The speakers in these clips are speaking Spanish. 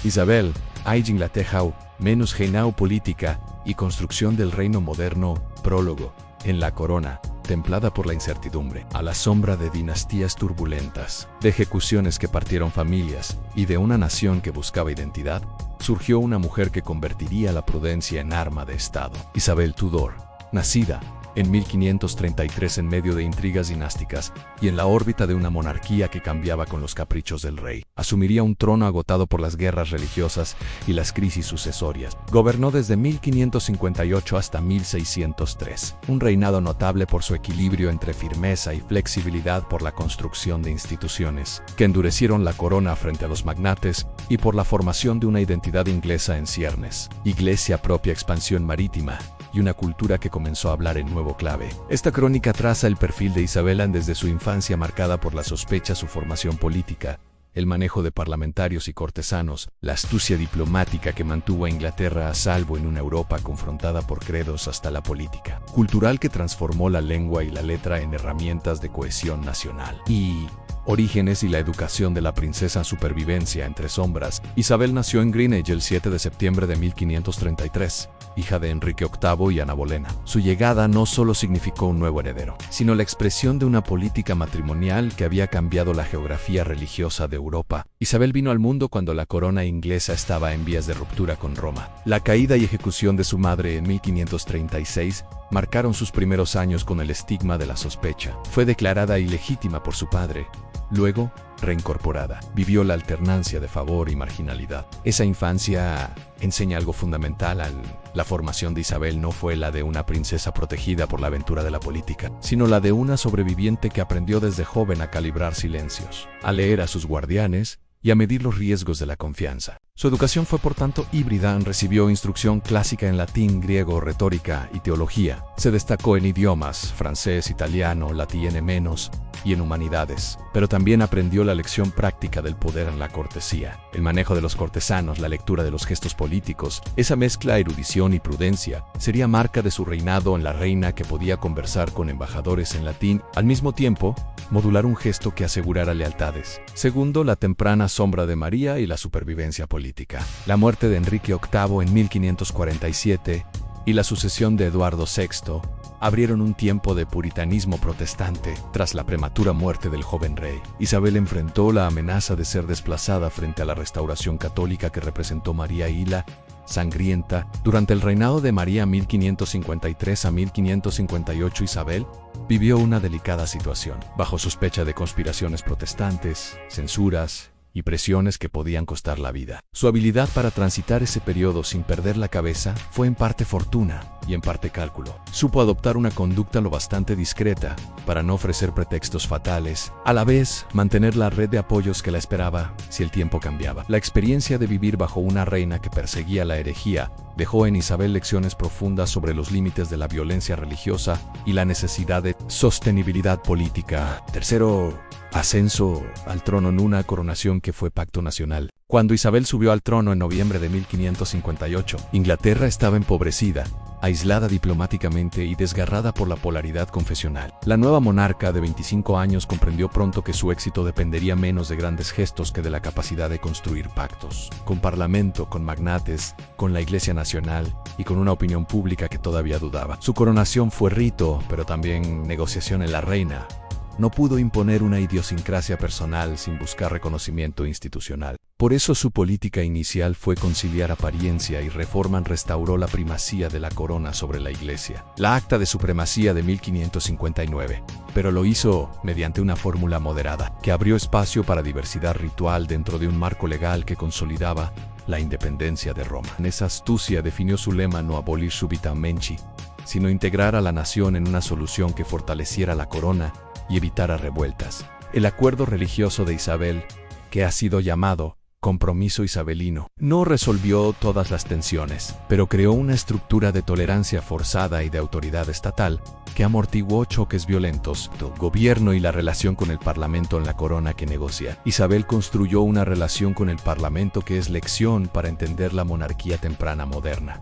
Isabel, Age Inglaterra, menos Reinao política y construcción del reino moderno, prólogo, en la corona, templada por la incertidumbre, a la sombra de dinastías turbulentas, de ejecuciones que partieron familias y de una nación que buscaba identidad, surgió una mujer que convertiría la prudencia en arma de Estado. Isabel Tudor, nacida en 1533 en medio de intrigas dinásticas y en la órbita de una monarquía que cambiaba con los caprichos del rey, asumiría un trono agotado por las guerras religiosas y las crisis sucesorias. Gobernó desde 1558 hasta 1603, un reinado notable por su equilibrio entre firmeza y flexibilidad, por la construcción de instituciones que endurecieron la corona frente a los magnates y por la formación de una identidad inglesa en ciernes, iglesia propia, expansión marítima y una cultura que comenzó a hablar en nuevo clave. Esta crónica traza el perfil de Isabel desde su infancia, marcada por la sospecha, su formación política, el manejo de parlamentarios y cortesanos, la astucia diplomática que mantuvo a Inglaterra a salvo en una Europa confrontada por credos, hasta la política cultural que transformó la lengua y la letra en herramientas de cohesión nacional. Y orígenes y la educación de la princesa, supervivencia entre sombras. Isabel nació en Greenwich el 7 de septiembre de 1533, hija de Enrique VIII y Ana Bolena. Su llegada no solo significó un nuevo heredero, sino la expresión de una política matrimonial que había cambiado la geografía religiosa de Europa. Isabel vino al mundo cuando la corona inglesa estaba en vías de ruptura con Roma. La caída y ejecución de su madre en 1536 marcaron sus primeros años con el estigma de la sospecha. Fue declarada ilegítima por su padre. Luego, reincorporada, vivió la alternancia de favor y marginalidad. Esa infancia enseña algo fundamental. La formación de Isabel no fue la de una princesa protegida por la aventura de la política, sino la de una sobreviviente que aprendió desde joven a calibrar silencios, a leer a sus guardianes y a medir los riesgos de la confianza. Su educación fue por tanto híbrida. Recibió instrucción clásica en latín, griego, retórica y teología. Se destacó en idiomas, francés, italiano, latín menos, y en humanidades, pero también aprendió la lección práctica del poder en la cortesía, el manejo de los cortesanos, la lectura de los gestos políticos. Esa mezcla, erudición y prudencia, sería marca de su reinado en la reina, que podía conversar con embajadores en latín, al mismo tiempo modular un gesto que asegurara lealtades. Segundo, la temprana sombra de María y la supervivencia política. La muerte de Enrique VIII en 1547 y la sucesión de Eduardo VI abrieron un tiempo de puritanismo protestante. Tras la prematura muerte del joven rey, Isabel enfrentó la amenaza de ser desplazada frente a la restauración católica que representó María y la sangrienta. Durante el reinado de María 1553 a 1558, Isabel vivió una delicada situación, bajo sospecha de conspiraciones protestantes, censuras y presiones que podían costar la vida. Su habilidad para transitar ese periodo sin perder la cabeza fue en parte fortuna y en parte cálculo. Supo adoptar una conducta lo bastante discreta para no ofrecer pretextos fatales, a la vez mantener la red de apoyos que la esperaba si el tiempo cambiaba. La experiencia de vivir bajo una reina que perseguía la herejía dejó en Isabel lecciones profundas sobre los límites de la violencia religiosa y la necesidad de sostenibilidad política. Tercero, ascenso al trono en una coronación que fue pacto nacional. Cuando Isabel subió al trono en noviembre de 1558, Inglaterra estaba empobrecida, aislada diplomáticamente y desgarrada por la polaridad confesional. La nueva monarca de 25 años comprendió pronto que su éxito dependería menos de grandes gestos que de la capacidad de construir pactos, con parlamento, con magnates, con la Iglesia Nacional y con una opinión pública que todavía dudaba. Su coronación fue rito, pero también negociación en la reina. No pudo imponer una idiosincrasia personal sin buscar reconocimiento institucional. Por eso su política inicial fue conciliar apariencia y reforma. Restauró la primacía de la corona sobre la Iglesia, la Acta de Supremacía de 1559, pero lo hizo mediante una fórmula moderada, que abrió espacio para diversidad ritual dentro de un marco legal que consolidaba la independencia de Roma. En esa astucia definió su lema: no abolir subitamente, sino integrar a la nación en una solución que fortaleciera la corona y evitara revueltas. El acuerdo religioso de Isabel, que ha sido llamado compromiso isabelino, no resolvió todas las tensiones, pero creó una estructura de tolerancia forzada y de autoridad estatal que amortiguó choques violentos del gobierno y la relación con el parlamento en la corona que negocia. Isabel construyó una relación con el parlamento que es lección para entender la monarquía temprana moderna.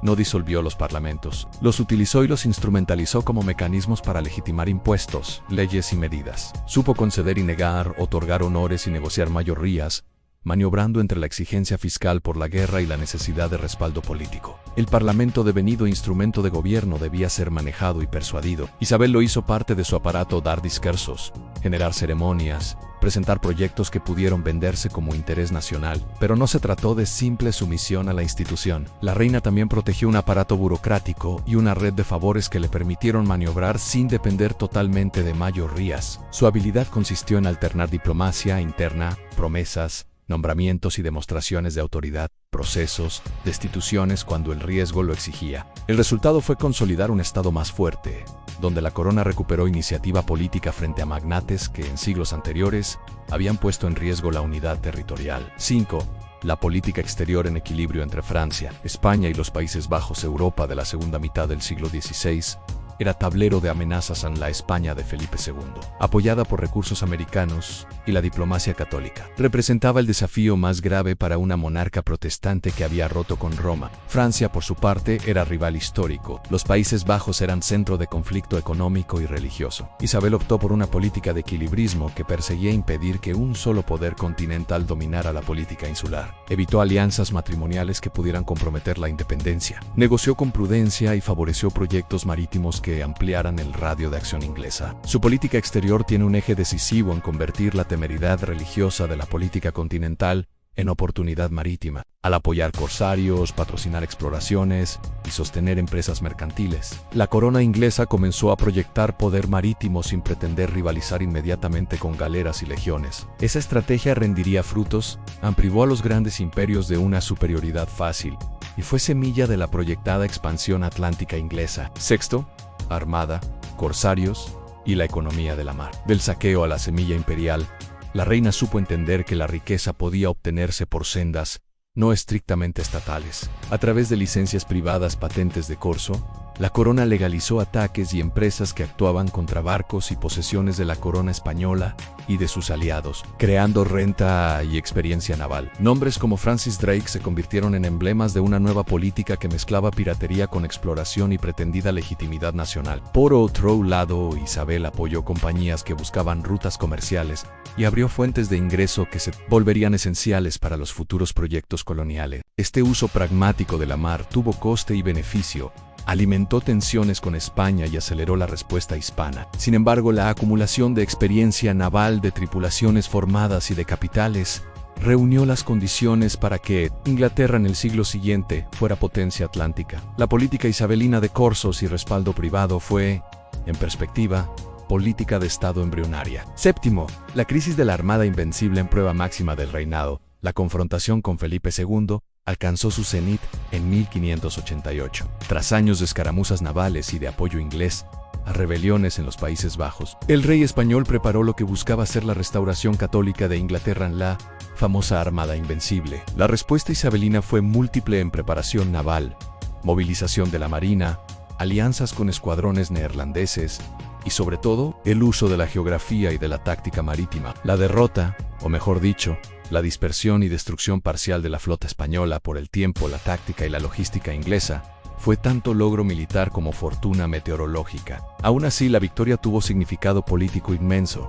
No disolvió los parlamentos, los utilizó y los instrumentalizó como mecanismos para legitimar impuestos, leyes y medidas. Supo conceder y negar, otorgar honores y negociar mayorías, maniobrando entre la exigencia fiscal por la guerra y la necesidad de respaldo político. El Parlamento, devenido instrumento de gobierno, debía ser manejado y persuadido. Isabel lo hizo parte de su aparato: dar discursos, generar ceremonias, presentar proyectos que pudieron venderse como interés nacional. Pero no se trató de simple sumisión a la institución. La reina también protegió un aparato burocrático y una red de favores que le permitieron maniobrar sin depender totalmente de mayorías. Su habilidad consistió en alternar diplomacia interna, promesas, nombramientos y demostraciones de autoridad, procesos, destituciones cuando el riesgo lo exigía. El resultado fue consolidar un Estado más fuerte, donde la corona recuperó iniciativa política frente a magnates que en siglos anteriores habían puesto en riesgo la unidad territorial. 5. La política exterior en equilibrio entre Francia, España y los Países Bajos. Europa de la segunda mitad del siglo XVI era tablero de amenazas en la España de Felipe II, apoyada por recursos americanos y la diplomacia católica. Representaba el desafío más grave para una monarca protestante que había roto con Roma. Francia, por su parte, era rival histórico. Los Países Bajos eran centro de conflicto económico y religioso. Isabel optó por una política de equilibrismo que perseguía impedir que un solo poder continental dominara la política insular. Evitó alianzas matrimoniales que pudieran comprometer la independencia. Negoció con prudencia y favoreció proyectos marítimos que ampliaran el radio de acción inglesa. Su política exterior tiene un eje decisivo en convertir la temeridad religiosa de la política continental en oportunidad marítima, al apoyar corsarios, patrocinar exploraciones y sostener empresas mercantiles. La corona inglesa comenzó a proyectar poder marítimo sin pretender rivalizar inmediatamente con galeras y legiones. Esa estrategia rendiría frutos, privó a los grandes imperios de una superioridad fácil y fue semilla de la proyectada expansión atlántica inglesa. Sexto, armada, corsarios y la economía de la mar. Del saqueo a la semilla imperial, la reina supo entender que la riqueza podía obtenerse por sendas no estrictamente estatales. A través de licencias privadas, patentes de corso, la corona legalizó ataques y empresas que actuaban contra barcos y posesiones de la corona española y de sus aliados, creando renta y experiencia naval. Nombres como Francis Drake se convirtieron en emblemas de una nueva política que mezclaba piratería con exploración y pretendida legitimidad nacional. Por otro lado, Isabel apoyó compañías que buscaban rutas comerciales y abrió fuentes de ingreso que se volverían esenciales para los futuros proyectos coloniales. Este uso pragmático de la mar tuvo coste y beneficio. Alimentó tensiones con España y aceleró la respuesta hispana. Sin embargo, la acumulación de experiencia naval, de tripulaciones formadas y de capitales reunió las condiciones para que Inglaterra en el siglo siguiente fuera potencia atlántica. La política isabelina de corsos y respaldo privado fue, en perspectiva, política de Estado embrionaria. Séptimo, la crisis de la Armada Invencible en prueba máxima del reinado. La confrontación con Felipe II alcanzó su cenit en 1588. Tras años de escaramuzas navales y de apoyo inglés a rebeliones en los Países Bajos, el rey español preparó lo que buscaba ser la restauración católica de Inglaterra en la famosa Armada Invencible. La respuesta isabelina fue múltiple en preparación naval, movilización de la marina, alianzas con escuadrones neerlandeses y, sobre todo, el uso de la geografía y de la táctica marítima. La derrota, o mejor dicho, la dispersión y destrucción parcial de la flota española por el tiempo, la táctica y la logística inglesa, fue tanto logro militar como fortuna meteorológica. Aún así, la victoria tuvo significado político inmenso.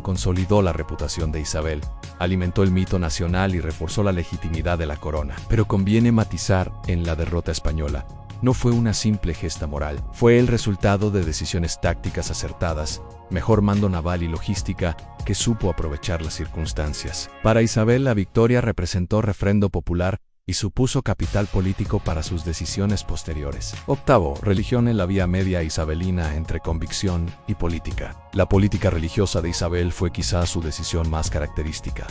Consolidó la reputación de Isabel, alimentó el mito nacional y reforzó la legitimidad de la corona. Pero conviene matizar, en la derrota española, no fue una simple gesta moral, fue el resultado de decisiones tácticas acertadas, mejor mando naval y logística que supo aprovechar las circunstancias. Para Isabel, la victoria representó refrendo popular y supuso capital político para sus decisiones posteriores. Octavo, religión en la vía media isabelina entre convicción y política. La política religiosa de Isabel fue quizás su decisión más característica.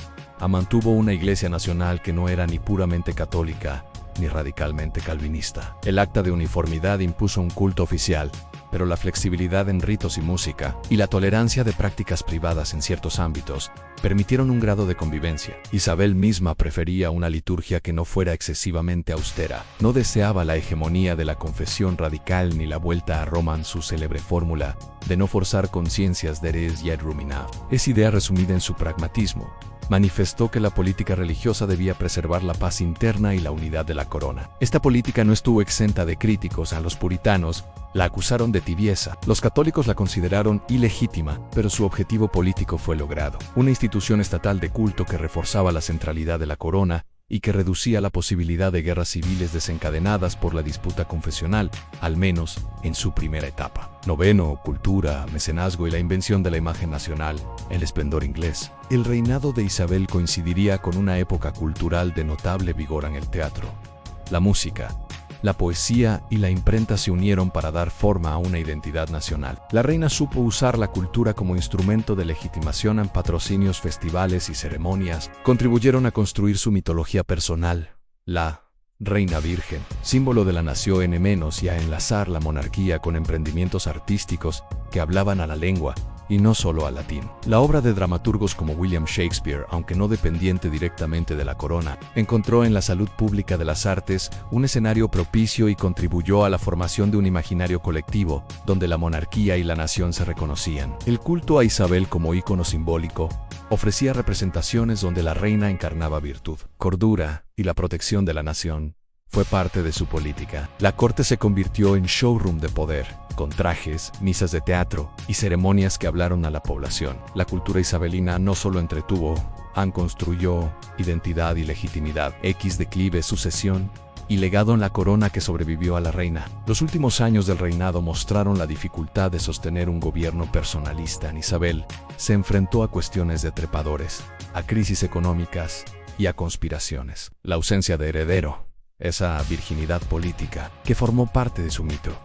Mantuvo una iglesia nacional que no era ni puramente católica ni radicalmente calvinista. El acta de uniformidad impuso un culto oficial, pero la flexibilidad en ritos y música y la tolerancia de prácticas privadas en ciertos ámbitos permitieron un grado de convivencia. Isabel misma prefería una liturgia que no fuera excesivamente austera. No deseaba la hegemonía de la confesión radical ni la vuelta a Roma en su célebre fórmula de no forzar conciencias de res y et rumina. Es idea resumida en su pragmatismo. manifestó que la política religiosa debía preservar la paz interna y la unidad de la corona. Esta política no estuvo exenta de críticos. A los puritanos la acusaron de tibieza. Los católicos la consideraron ilegítima, pero su objetivo político fue logrado. Una institución estatal de culto que reforzaba la centralidad de la corona y que reducía la posibilidad de guerras civiles desencadenadas por la disputa confesional, al menos en su primera etapa. Noveno, cultura, mecenazgo y la invención de la imagen nacional, el esplendor inglés. El reinado de Isabel coincidiría con una época cultural de notable vigor en el teatro. La música, la poesía y la imprenta se unieron para dar forma a una identidad nacional. La reina supo usar la cultura como instrumento de legitimación en patrocinios, festivales y ceremonias. Contribuyeron a construir su mitología personal, la Reina Virgen, símbolo de la nación y a enlazar la monarquía con emprendimientos artísticos que hablaban a la lengua y no solo al latín. La obra de dramaturgos como William Shakespeare, aunque no dependiente directamente de la corona, encontró en la salud pública de las artes un escenario propicio y contribuyó a la formación de un imaginario colectivo, donde la monarquía y la nación se reconocían. El culto a Isabel como ícono simbólico ofrecía representaciones donde la reina encarnaba virtud, cordura y la protección de la nación. Fue parte de su política. La corte se convirtió en showroom de poder, con trajes, misas de teatro y ceremonias que hablaron a la población. La cultura isabelina no solo entretuvo, construyó identidad y legitimidad, declive, sucesión y legado en la corona que sobrevivió a la reina. Los últimos años del reinado mostraron la dificultad de sostener un gobierno personalista. Isabel se enfrentó a cuestiones de trepadores, a crisis económicas y a conspiraciones. La ausencia de heredero, esa virginidad política que formó parte de su mito,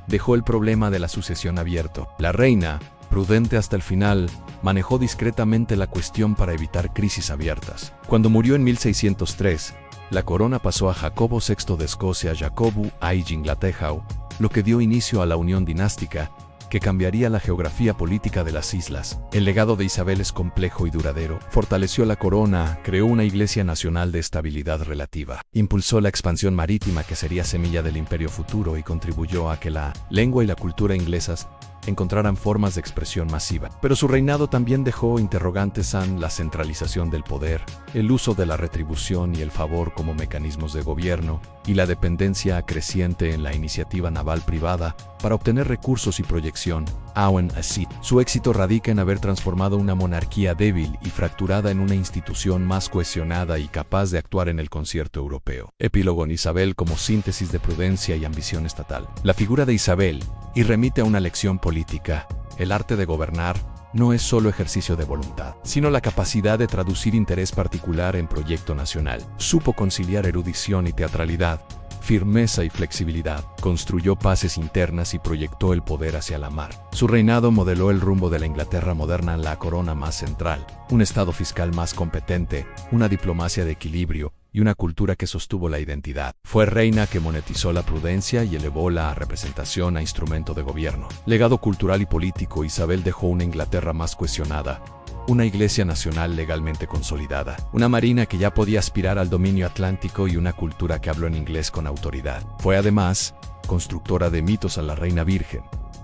dejó el problema de la sucesión abierto. La reina, prudente hasta el final, manejó discretamente la cuestión para evitar crisis abiertas. Cuando murió en 1603, la corona pasó a Jacobo VI de Escocia, Jacobo I de Inglaterra, lo que dio inicio a la unión dinástica que cambiaría la geografía política de las islas. El legado de Isabel es complejo y duradero. Fortaleció la corona, creó una iglesia nacional de estabilidad relativa, impulsó la expansión marítima que sería semilla del imperio futuro y contribuyó a que la lengua y la cultura inglesas encontraran formas de expresión masiva. Pero su reinado también dejó interrogantes en la centralización del poder, el uso de la retribución y el favor como mecanismos de gobierno, y la dependencia creciente en la iniciativa naval privada para obtener recursos y proyección. Aún así, su éxito radica en haber transformado una monarquía débil y fracturada en una institución más cohesionada y capaz de actuar en el concierto europeo. Epílogo en Isabel como síntesis de prudencia y ambición estatal. La figura de Isabel y remite a una lección política. El arte de gobernar no es solo ejercicio de voluntad, sino la capacidad de traducir interés particular en proyecto nacional. Supo conciliar erudición y teatralidad, firmeza y flexibilidad, construyó paces internas y proyectó el poder hacia la mar. Su reinado modeló el rumbo de la Inglaterra moderna en la corona más central, un estado fiscal más competente, una diplomacia de equilibrio y una cultura que sostuvo la identidad. Fue reina que monetizó la prudencia y elevó la representación a instrumento de gobierno. Legado cultural y político, Isabel dejó una Inglaterra más cohesionada, una iglesia nacional legalmente consolidada, una marina que ya podía aspirar al dominio atlántico y una cultura que habló en inglés con autoridad. Fue además constructora de mitos a la Reina Virgen,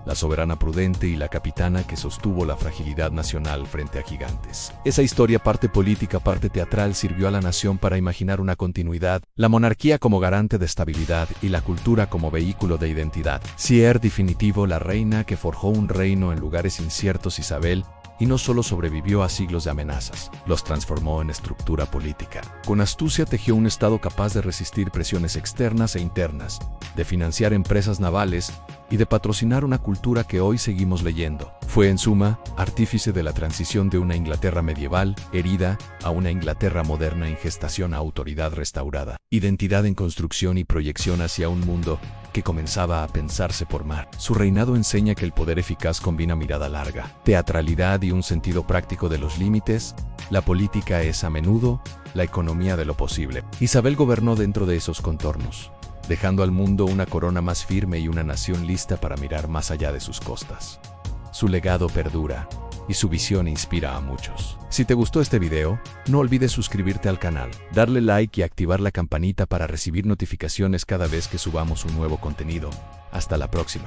la soberana prudente y la capitana que sostuvo la fragilidad nacional frente a gigantes. Esa historia, parte política, parte teatral, sirvió a la nación para imaginar una continuidad, la monarquía como garante de estabilidad y la cultura como vehículo de identidad. Sier definitivo, la reina que forjó un reino en lugares inciertos. Isabel y no solo sobrevivió a siglos de amenazas, los transformó en estructura política. Con astucia tejió un estado capaz de resistir presiones externas e internas, de financiar empresas navales y de patrocinar una cultura que hoy seguimos leyendo. Fue, en suma, artífice de la transición de una Inglaterra medieval, herida, a una Inglaterra moderna en gestación a autoridad restaurada. Identidad en construcción y proyección hacia un mundo que comenzaba a pensarse por mar. Su reinado enseña que el poder eficaz combina mirada larga, teatralidad y un sentido práctico de los límites. La política es a menudo la economía de lo posible. Isabel gobernó dentro de esos contornos, dejando al mundo una corona más firme y una nación lista para mirar más allá de sus costas. Su legado perdura y su visión inspira a muchos. Si te gustó este video, no olvides suscribirte al canal, darle like y activar la campanita para recibir notificaciones cada vez que subamos un nuevo contenido. Hasta la próxima.